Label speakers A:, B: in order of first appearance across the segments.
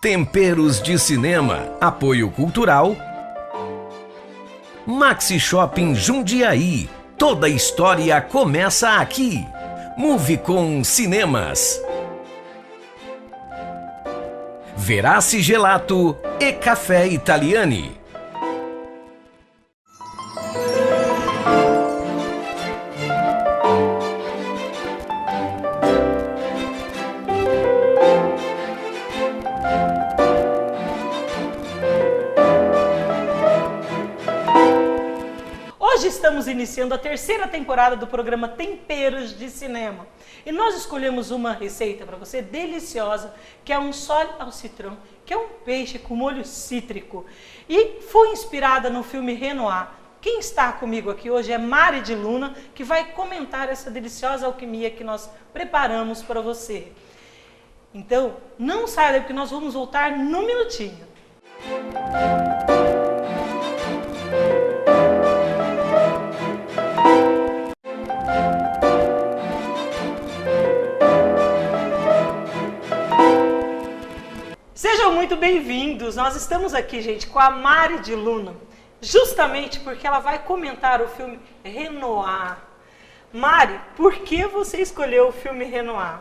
A: Temperos de Cinema, apoio cultural. Maxi Shopping Jundiaí, toda história começa aqui. Movicon Cinemas. Verace Gelato e Café Italiani.
B: Hoje estamos iniciando a terceira temporada do programa Temperos de Cinema. E nós escolhemos uma receita para você deliciosa, que é um sole ao citron, que é um peixe com molho cítrico. E foi inspirada no filme Renoir. Quem está comigo aqui hoje é Mari de Luna, que vai comentar essa deliciosa alquimia que nós preparamos para você. Então, não saia daí, porque nós vamos voltar num minutinho. Sejam muito bem-vindos. Nós estamos aqui, gente, com a Mari de Luna, justamente porque ela vai comentar o filme Renoir. Mari, por que você escolheu o filme Renoir?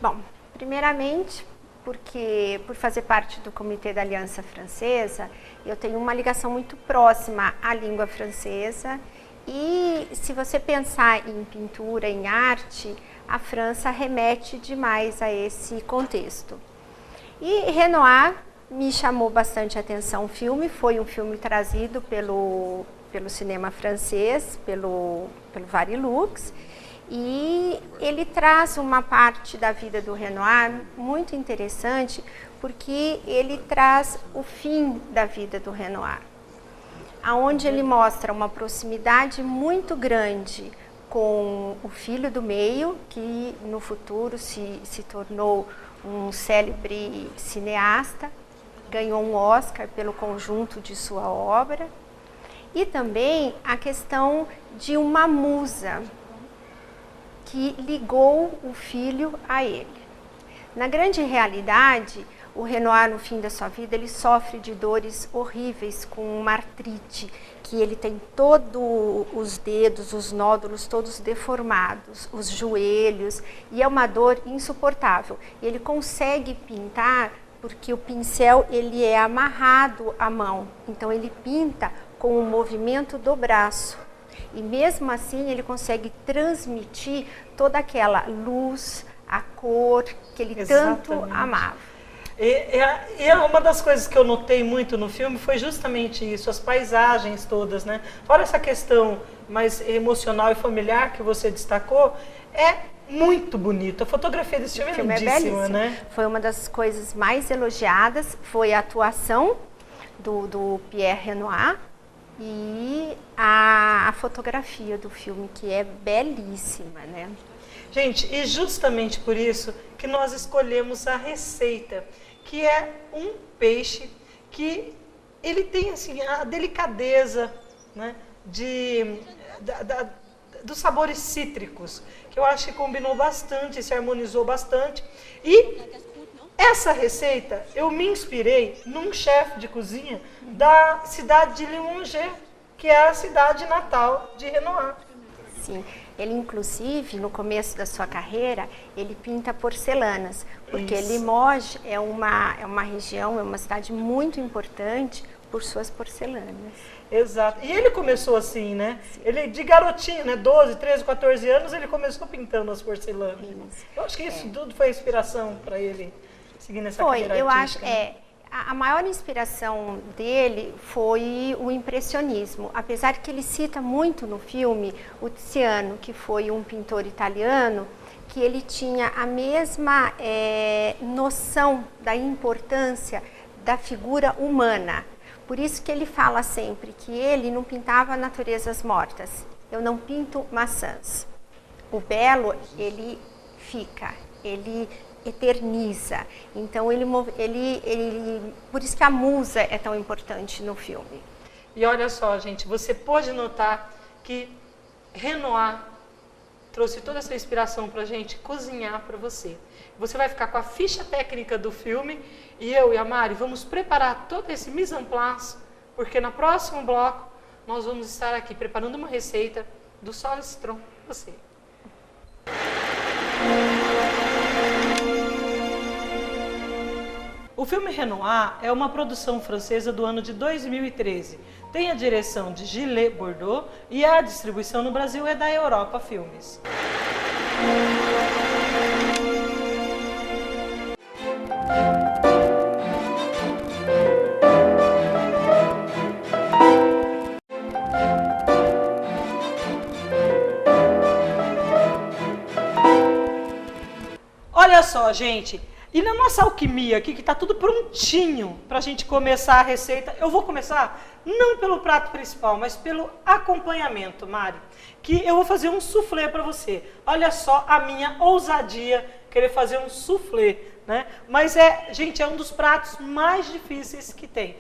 C: Bom, primeiramente, porque por fazer parte do Comitê da Aliança Francesa, eu tenho uma ligação muito próxima à língua francesa e se você pensar em pintura, em arte, a França remete demais a esse contexto. E Renoir me chamou bastante a atenção o filme, foi um filme trazido pelo cinema francês, pelo Varilux, e ele traz uma parte da vida do Renoir muito interessante, porque ele traz o fim da vida do Renoir, onde ele mostra uma proximidade muito grande com o filho do meio, que no futuro se tornou um célebre cineasta, ganhou um Oscar pelo conjunto de sua obra, e também a questão de uma musa que ligou o filho a ele. Na grande realidade, o Renoir, no fim da sua vida, ele sofre de dores horríveis com uma artrite, que ele tem todos os dedos, os nódulos todos deformados, os joelhos, e é uma dor insuportável. E ele consegue pintar porque o pincel ele é amarrado à mão, então ele pinta com o movimento do braço. E mesmo assim ele consegue transmitir toda aquela luz, a cor que ele tanto amava.
B: E uma das coisas que eu notei muito no filme foi justamente isso, as paisagens todas, né? Fora essa questão mais emocional e familiar que você destacou, é muito bonito. A fotografia desse filme é lindíssima, né?
C: Foi uma das coisas mais elogiadas, foi a atuação do Pierre Renoir e a fotografia do filme, que é belíssima, né?
B: Gente, e justamente por isso que nós escolhemos a receita, que é um peixe que ele tem assim, a delicadeza, né, dos sabores cítricos, que eu acho que combinou bastante, se harmonizou bastante. E essa receita eu me inspirei num chefe de cozinha da cidade de Limoges, que é a cidade natal de Renoir.
C: Sim, ele inclusive no começo da sua carreira, ele pinta porcelanas, porque Limoges é uma região, é uma cidade muito importante por suas porcelanas.
B: Exato, e ele começou assim, né? Sim. Ele de garotinho, né? 12, 13, 14 anos, ele começou pintando as porcelanas. Isso. Eu acho que isso tudo foi inspiração para ele seguir nessa carreira artística.
C: Eu acho, a maior inspiração dele foi o impressionismo, apesar que ele cita muito no filme o Tiziano, que foi um pintor italiano, que ele tinha a mesma noção da importância da figura humana. Por isso que ele fala sempre que ele não pintava naturezas mortas. Eu não pinto maçãs. O belo, ele fica, ele eterniza. Então por isso que a musa é tão importante no filme.
B: E olha só, gente, você pode notar que Renoir trouxe toda essa inspiração para a gente cozinhar para você. Você vai ficar com a ficha técnica do filme e eu e a Mari vamos preparar todo esse mise en place, porque no próximo bloco nós vamos estar aqui preparando uma receita do sol e citron para você. O filme Renoir é uma produção francesa do ano de 2013. Tem a direção de Gilles Bordeaux e a distribuição no Brasil é da Europa Filmes. Olha só, gente. E na nossa alquimia aqui, que está tudo prontinho para a gente começar a receita, eu vou começar não pelo prato principal, mas pelo acompanhamento, Mari. Que eu vou fazer um soufflé para você. Olha só a minha ousadia querer fazer um soufflé, né? Mas gente, é um dos pratos mais difíceis que tem.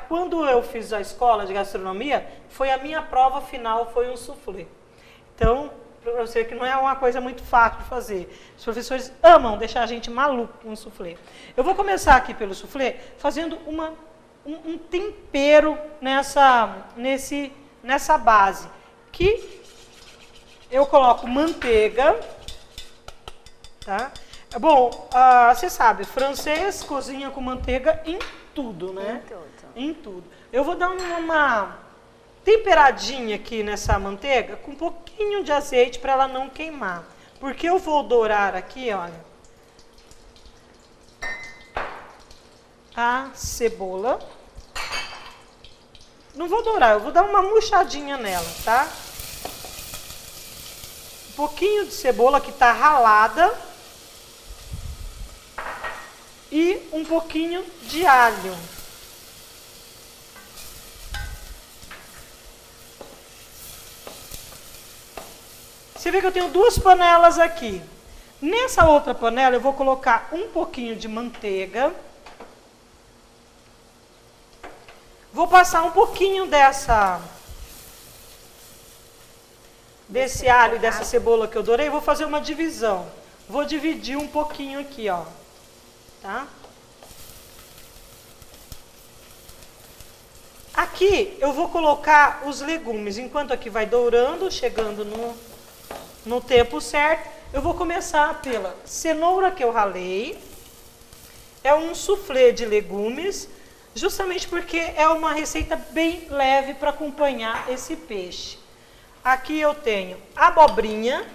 B: Quando eu fiz a escola de gastronomia, foi a minha prova final, foi um soufflé. Então, para você que não é uma coisa muito fácil de fazer. Os professores amam deixar a gente maluco com o soufflé. Eu vou começar aqui pelo soufflé fazendo um tempero nessa base. Que eu coloco manteiga, tá? Bom, você sabe, francês cozinha com manteiga em tudo, né? Em tudo. Eu vou dar uma temperadinha aqui nessa manteiga com um pouquinho de azeite para ela não queimar. Porque eu vou dourar aqui, olha, a cebola. Não vou dourar, eu vou dar uma murchadinha nela, tá? Um pouquinho de cebola que tá ralada e um pouquinho de alho. Você vê que eu tenho duas panelas aqui. Nessa outra panela eu vou colocar um pouquinho de manteiga. Vou passar um pouquinho desse alho e dessa cebola que eu dourei. Vou fazer uma divisão. Vou dividir um pouquinho aqui, ó. Tá? Aqui eu vou colocar os legumes. Enquanto aqui vai dourando, chegando no tempo certo, eu vou começar pela cenoura que eu ralei. É um soufflé de legumes, justamente porque é uma receita bem leve para acompanhar esse peixe. Aqui eu tenho abobrinha,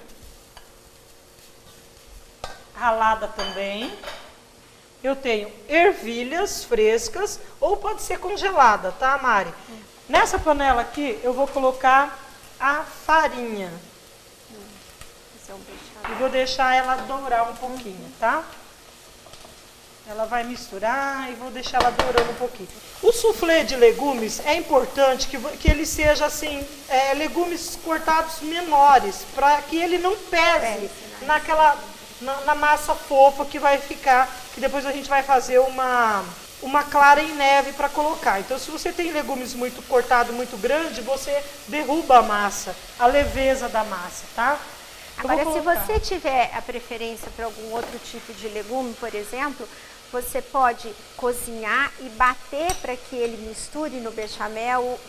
B: ralada também. Eu tenho ervilhas frescas, ou pode ser congelada, tá, Mari? Nessa panela aqui eu vou colocar a farinha. E vou deixar ela dourar um pouquinho, tá? Ela vai misturar e vou deixar ela dourando um pouquinho. O soufflé de legumes é importante que ele seja assim, legumes cortados menores, para que ele não pese na massa fofa que vai ficar, que depois a gente vai fazer uma clara em neve para colocar. Então, se você tem legumes muito cortado, muito grande, você derruba a massa, a leveza da massa, tá?
C: Agora, se você tiver a preferência para algum outro tipo de legume, por exemplo, você pode cozinhar e bater para que ele misture no bechamel,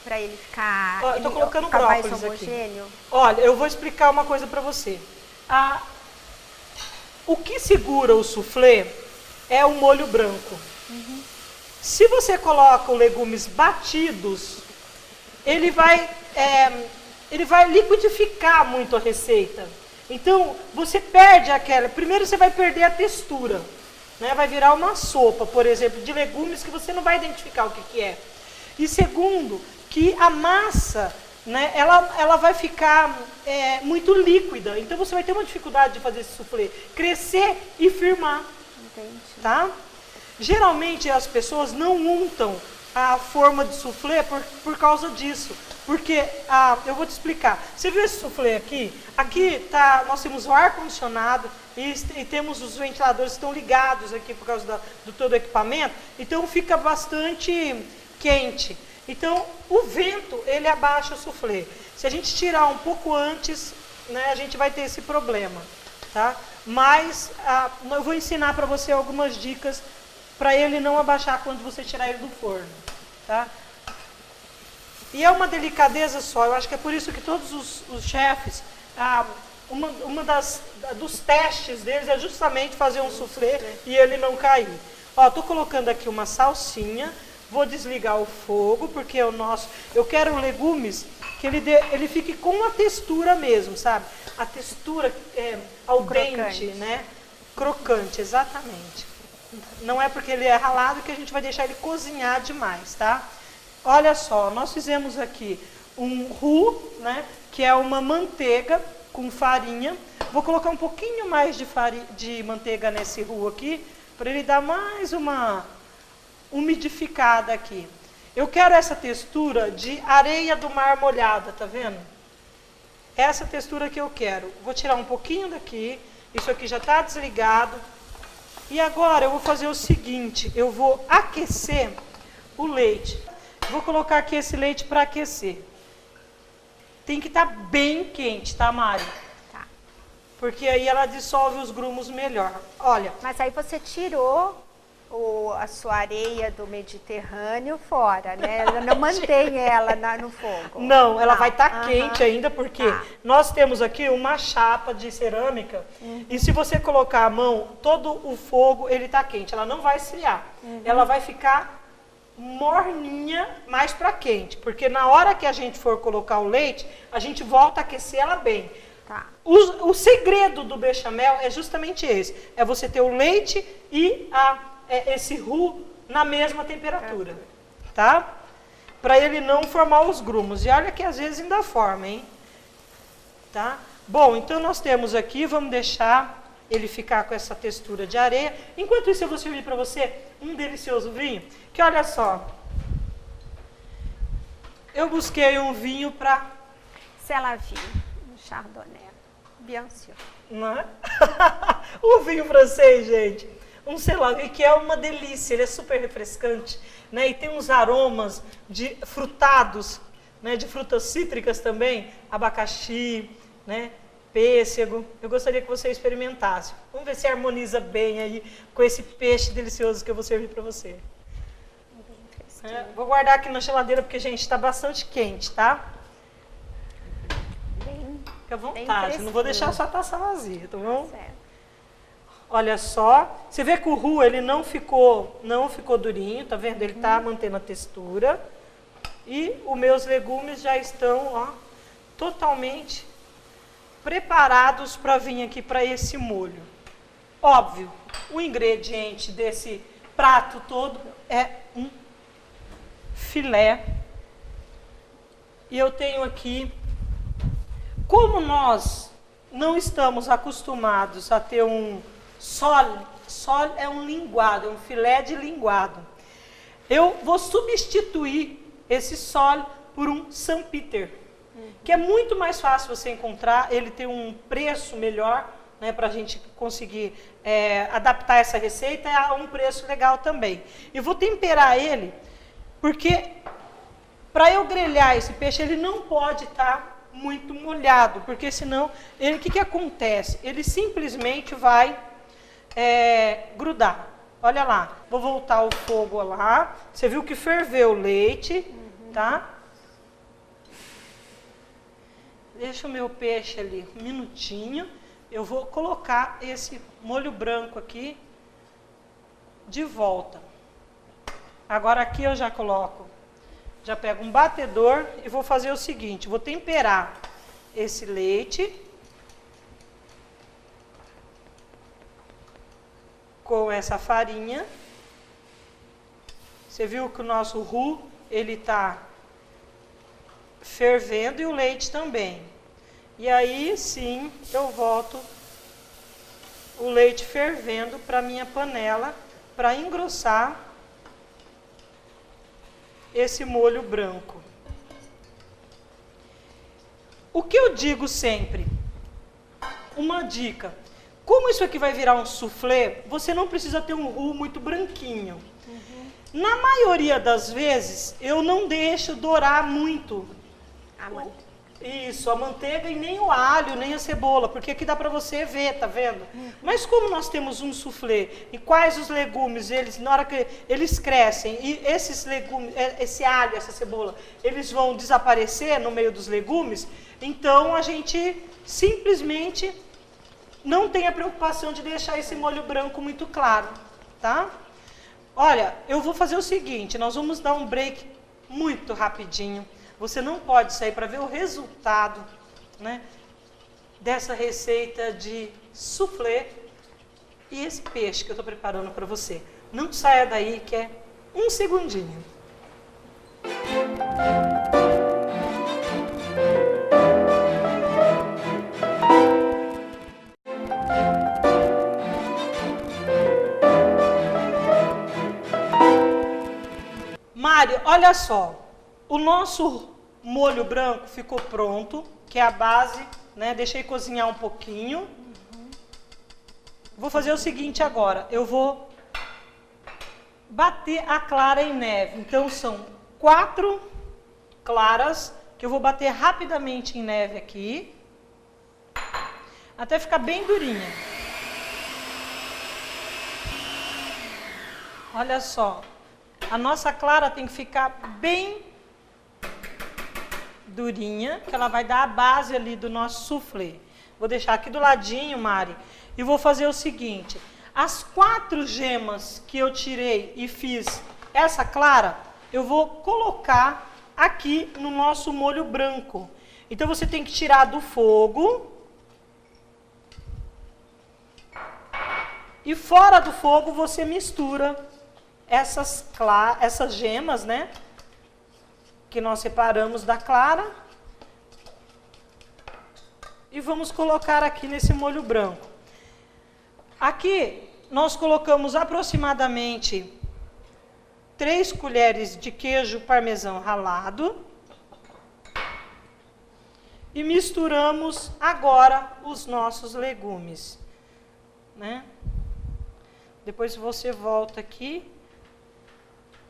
C: para ele ficar,
B: eu tô colocando
C: mais
B: brócolis
C: homogêneo.
B: Aqui. Olha, eu vou explicar uma coisa para você. O que segura o soufflé é o molho branco. Uhum. Se você coloca os legumes batidos, ele vai liquidificar muito a receita. Então, você perde primeiro você vai perder a textura, né? Vai virar uma sopa, por exemplo, de legumes que você não vai identificar o que é. E segundo, que a massa, né, ela vai ficar muito líquida. Então, você vai ter uma dificuldade de fazer esse soufflé crescer e firmar. Entendi. Tá? Geralmente, as pessoas não untam a forma de soufflé por causa disso. Porque, eu vou te explicar. Você viu esse soufflé aqui? Aqui nós temos o ar-condicionado e temos os ventiladores que estão ligados aqui por causa do todo o equipamento. Então, fica bastante quente. Então, o vento, ele abaixa o soufflé. Se a gente tirar um pouco antes, né, a gente vai ter esse problema, tá? Mas eu vou ensinar para você algumas dicas para ele não abaixar quando você tirar ele do forno, tá? E é uma delicadeza só, eu acho que é por isso que todos os chefes, dos testes deles é justamente fazer um soufflé e ele não cair. Ó, tô colocando aqui uma salsinha, vou desligar o fogo, porque eu quero legumes que ele fique com a textura mesmo, sabe? A textura ao dente, né? Crocante, exatamente. Não é porque ele é ralado que a gente vai deixar ele cozinhar demais, tá? Olha só, nós fizemos aqui um roux, né? Que é uma manteiga com farinha. Vou colocar um pouquinho mais de manteiga nesse roux aqui, para ele dar mais uma umidificada aqui. Eu quero essa textura de areia do mar molhada, tá vendo? Essa textura que eu quero. Vou tirar um pouquinho daqui, isso aqui já está desligado. E agora eu vou fazer o seguinte, eu vou aquecer o leite. Vou colocar aqui esse leite para aquecer. Tem que estar bem quente, tá, Mari?
C: Tá.
B: Porque aí ela dissolve os grumos melhor. Olha.
C: Mas aí você tirou a sua areia do Mediterrâneo fora, né? Ela não mantém ela no fogo.
B: Não, ela vai estar quente ainda, porque nós temos aqui uma chapa de cerâmica, e se você colocar a mão, todo o fogo, ele está quente, ela não vai esfriar. Ela vai ficar morninha, mais para quente, porque na hora que a gente for colocar o leite, a gente volta a aquecer ela bem.
C: Tá.
B: O segredo do bechamel é justamente esse, é você ter o leite e esse roux na mesma temperatura, tá? Para ele não formar os grumos. E olha que às vezes ainda forma, hein? Tá? Bom, então nós temos aqui, vamos deixar ele ficar com essa textura de areia. Enquanto isso eu vou servir para você um delicioso vinho, que olha só. Eu busquei um vinho para...
C: C'est la vie, um Chardonnay, bien sûr.
B: Não é? O vinho francês, gente. Um Celavie que é uma delícia, ele é super refrescante, né? E tem uns aromas de frutados, né? De frutas cítricas também, abacaxi, né? Pêssego. Eu gostaria que você experimentasse. Vamos ver se harmoniza bem aí com esse peixe delicioso que eu vou servir para você. Vou guardar aqui na geladeira porque, gente, está bastante quente, tá? Fica à vontade, não vou deixar a sua taça vazia, tá bom?
C: Certo.
B: Olha só, você vê que o roux ele não ficou durinho, tá vendo? Ele tá mantendo a textura. E os meus legumes já estão, ó, totalmente preparados para vir aqui para esse molho. Óbvio, o ingrediente desse prato todo é um filé. E eu tenho aqui, como nós não estamos acostumados a ter um sol é um linguado, é um filé de linguado. Eu vou substituir esse sol por um Saint-Péter, que é muito mais fácil você encontrar, ele tem um preço melhor, né, para a gente conseguir adaptar essa receita a um preço legal também. E vou temperar ele, porque para eu grelhar esse peixe, ele não pode estar muito molhado, porque senão, o que acontece? Ele simplesmente vai grudar. Olha lá, vou voltar o fogo lá. Você viu que ferveu o leite, tá? Deixa o meu peixe ali um minutinho. Eu vou colocar esse molho branco aqui de volta. Agora aqui eu já pego um batedor e vou fazer o seguinte, vou temperar esse leite com essa farinha. Você viu que o nosso roux, ele tá fervendo e o leite também. E aí sim eu volto o leite fervendo para minha panela para engrossar esse molho branco. O que eu digo sempre, uma dica, como isso aqui vai virar um soufflé, você não precisa ter um roux muito branquinho. Na maioria das vezes, eu não deixo dourar muito Isso, a manteiga e nem o alho, nem a cebola, porque aqui dá para você ver, tá vendo? Mas como nós temos um soufflé, e quais os legumes, eles, na hora que eles crescem, e esses legumes, esse alho, essa cebola, eles vão desaparecer no meio dos legumes, então a gente simplesmente não tem a preocupação de deixar esse molho branco muito claro, tá? Olha, eu vou fazer o seguinte, nós vamos dar um break muito rapidinho. Você não pode sair para ver o resultado, né, dessa receita de soufflé e esse peixe que eu estou preparando para você. Não saia daí, que é um segundinho. Mari, olha só. O nosso molho branco ficou pronto, que é a base, né? Deixei cozinhar um pouquinho. Vou fazer o seguinte agora, eu vou bater a clara em neve. Então são 4 claras que eu vou bater rapidamente em neve aqui, até ficar bem durinha. Olha só, a nossa clara tem que ficar bem durinha, que ela vai dar a base ali do nosso soufflé. Vou deixar aqui do ladinho, Mari, e vou fazer o seguinte, as 4 gemas que eu tirei e fiz essa clara, eu vou colocar aqui no nosso molho branco. Então você tem que tirar do fogo, e fora do fogo você mistura essas gemas, né, que nós separamos da clara, e vamos colocar aqui nesse molho branco. Aqui nós colocamos aproximadamente 3 colheres de queijo parmesão ralado e misturamos agora os nossos legumes, né? Depois você volta aqui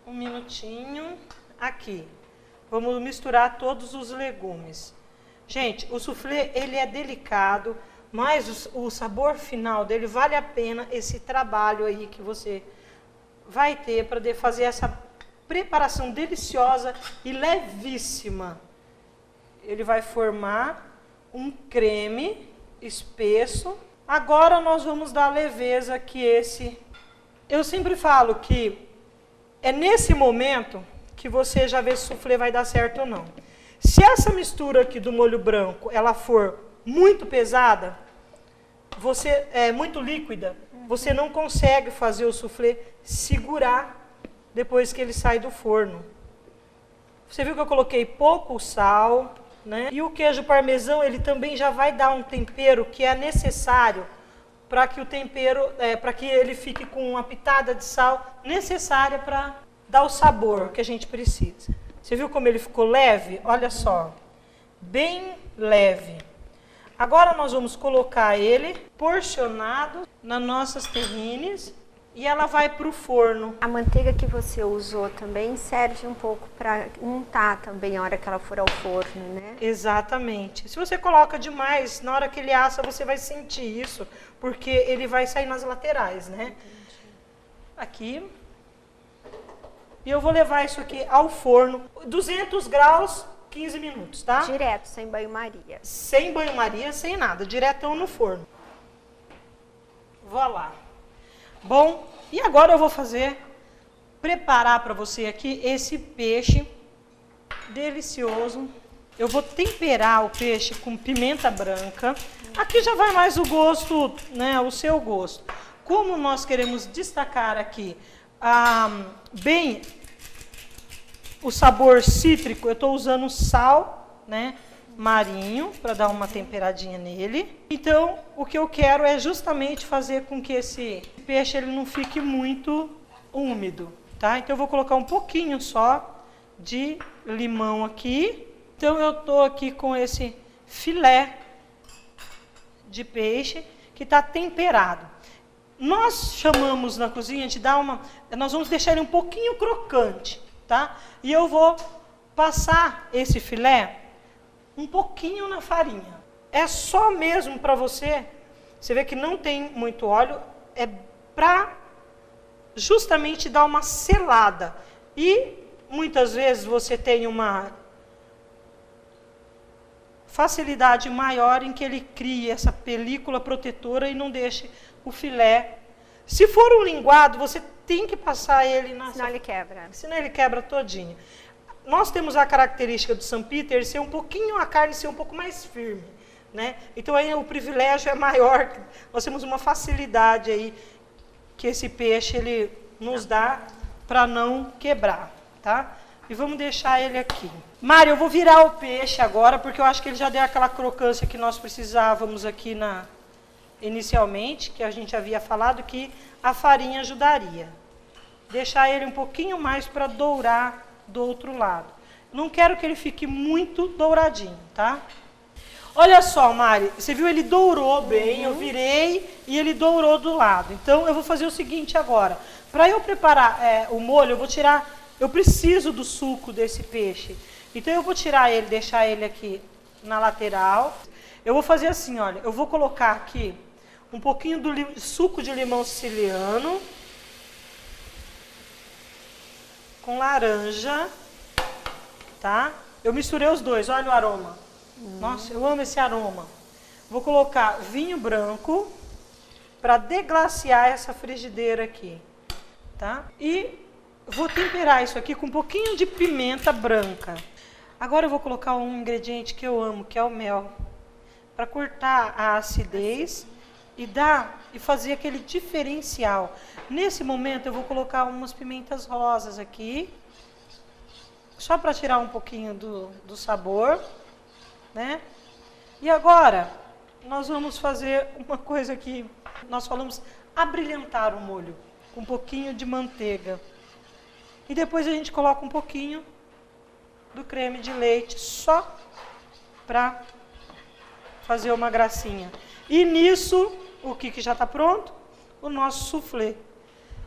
B: um minutinho, aqui. Vamos misturar todos os legumes. Gente, o soufflé, ele é delicado, mas o sabor final dele vale a pena esse trabalho aí que você vai ter para fazer essa preparação deliciosa e levíssima. Ele vai formar um creme espesso. Agora nós vamos dar a leveza que esse... Eu sempre falo que é nesse momento que você já vê se o soufflé vai dar certo ou não. Se essa mistura aqui do molho branco, ela for muito pesada, muito líquida, você não consegue fazer o soufflé segurar depois que ele sai do forno. Você viu que eu coloquei pouco sal, né? E o queijo parmesão, ele também já vai dar um tempero que é necessário para que o tempero, para que ele fique com uma pitada de sal necessária para dar o sabor que a gente precisa. Você viu como ele ficou leve? Olha só, bem leve. Agora nós vamos colocar ele porcionado nas nossas terrines e ela vai para o forno.
C: A manteiga que você usou também serve um pouco para untar também a hora que ela for ao forno, né?
B: Exatamente. Se você coloca demais, na hora que ele assa, você vai sentir isso, porque ele vai sair nas laterais, né? Aqui. E eu vou levar isso aqui ao forno, 200 graus, 15 minutos, tá?
C: Direto, sem banho-maria.
B: Sem banho-maria, sem nada, diretão no forno. Vou lá. Bom, e agora eu vou preparar para você aqui esse peixe delicioso. Eu vou temperar o peixe com pimenta branca. Aqui já vai mais o gosto, né, o seu gosto. Como nós queremos destacar aqui bem o sabor cítrico, eu estou usando sal, né, marinho, para dar uma temperadinha nele. Então, o que eu quero é justamente fazer com que esse peixe ele não fique muito úmido, tá? Então, eu vou colocar um pouquinho só de limão aqui. Então, eu estou aqui com esse filé de peixe que está temperado. Nós chamamos na cozinha de nós vamos deixar ele um pouquinho crocante, tá? E eu vou passar esse filé um pouquinho na farinha. É só mesmo para você vê que não tem muito óleo, é para justamente dar uma selada. E muitas vezes você tem uma facilidade maior em que ele crie essa película protetora e não deixe o filé. Se for um linguado, você tem que passar ele na...
C: Senão ele quebra.
B: Senão ele quebra todinho. Nós temos a característica do St. Peter ser um pouquinho, a carne ser um pouco mais firme, né? Então aí o privilégio é maior. Nós temos uma facilidade aí que esse peixe ele nos dá para não quebrar, tá? E vamos deixar ele aqui. Mário, eu vou virar o peixe agora, porque eu acho que ele já deu aquela crocância que nós precisávamos aqui inicialmente, que a gente havia falado que a farinha ajudaria. Deixar ele um pouquinho mais para dourar do outro lado. Não quero que ele fique muito douradinho, tá? Olha só, Mari, você viu, ele dourou bem, eu virei e ele dourou do lado. Então, eu vou fazer o seguinte agora. Para eu preparar o molho, eu preciso do suco desse peixe. Então, eu vou tirar ele, deixar ele aqui na lateral. Eu vou fazer assim, olha, eu vou colocar aqui um pouquinho do suco de limão siciliano com laranja, tá? Eu misturei os dois, olha o aroma. Nossa, eu amo esse aroma. Vou colocar vinho branco para deglaciar essa frigideira aqui, tá? E vou temperar isso aqui com um pouquinho de pimenta branca. Agora eu vou colocar um ingrediente que eu amo, que é o mel, para cortar a acidez e fazer aquele diferencial. Nesse momento eu vou colocar umas pimentas rosas aqui, só para tirar um pouquinho do sabor, né? E agora nós vamos fazer uma coisa que nós falamos, abrilhantar o molho com um pouquinho de manteiga. E depois a gente coloca um pouquinho do creme de leite, só para fazer uma gracinha. E nisso, o que já está pronto? O nosso soufflé.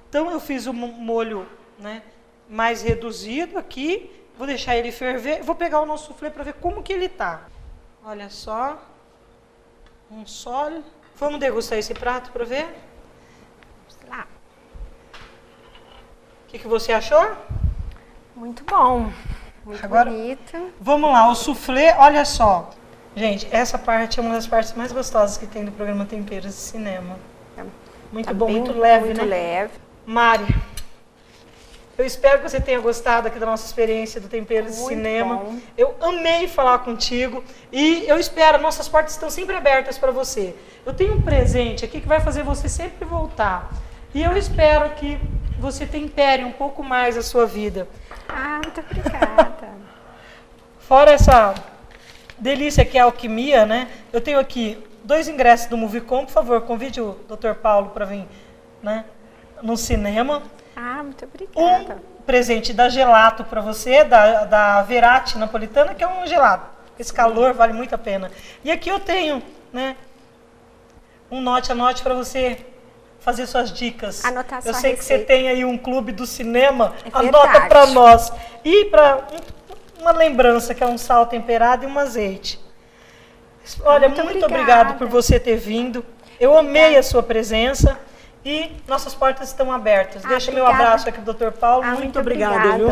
B: Então eu fiz um molho, né, mais reduzido aqui, vou deixar ele ferver, vou pegar o nosso soufflé para ver como que ele está. Olha só, um sólido. Vamos degustar esse prato para ver?
C: Vamos lá.
B: O que você achou?
C: Muito bom, muito
B: agora,
C: bonito.
B: Vamos lá, o soufflé, olha só. Gente, essa parte é uma das partes mais gostosas que tem do programa Temperos de Cinema. Muito
C: tá
B: bom,
C: bem,
B: muito leve,
C: muito
B: né?
C: leve.
B: Mari, eu espero que você tenha gostado aqui da nossa experiência do Temperos de
C: Muito
B: Cinema.
C: bom.
B: Eu amei falar contigo e eu espero, nossas portas estão sempre abertas para você. Eu tenho um presente aqui que vai fazer você sempre voltar. E eu espero que você tempere um pouco mais a sua vida.
C: Ah, muito obrigada.
B: Fora essa delícia que é a alquimia, né? Eu tenho aqui 2 ingressos do Movicom, por favor, convide o Dr. Paulo para vir, né, no cinema.
C: Ah, muito obrigada.
B: Um presente da Gelato para você, da Verati Napolitana, que é um gelato. Esse calor vale muito a pena. E aqui eu tenho, né, um anote para você fazer suas dicas.
C: Anotar
B: eu
C: sua
B: sei
C: receita.
B: que você tem aí um clube do cinema,
C: É
B: anota
C: verdade.
B: para nós. E para uma lembrança, que é um sal temperado e um azeite. Olha, muito obrigado por você ter vindo. Eu amei a sua presença e nossas portas estão abertas. Deixa meu abraço aqui do Dr. Paulo. Muito obrigada, viu?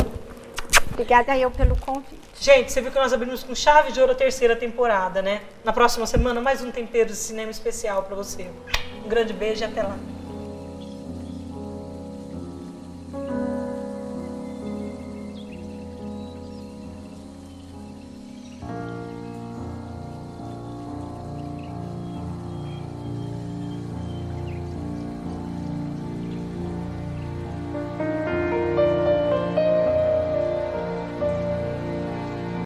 C: Obrigada eu pelo convite.
B: Gente, você viu que nós abrimos com chave de ouro a 3ª temporada, né? Na próxima semana, mais um Tempero de Cinema especial para você. Um grande beijo e até lá.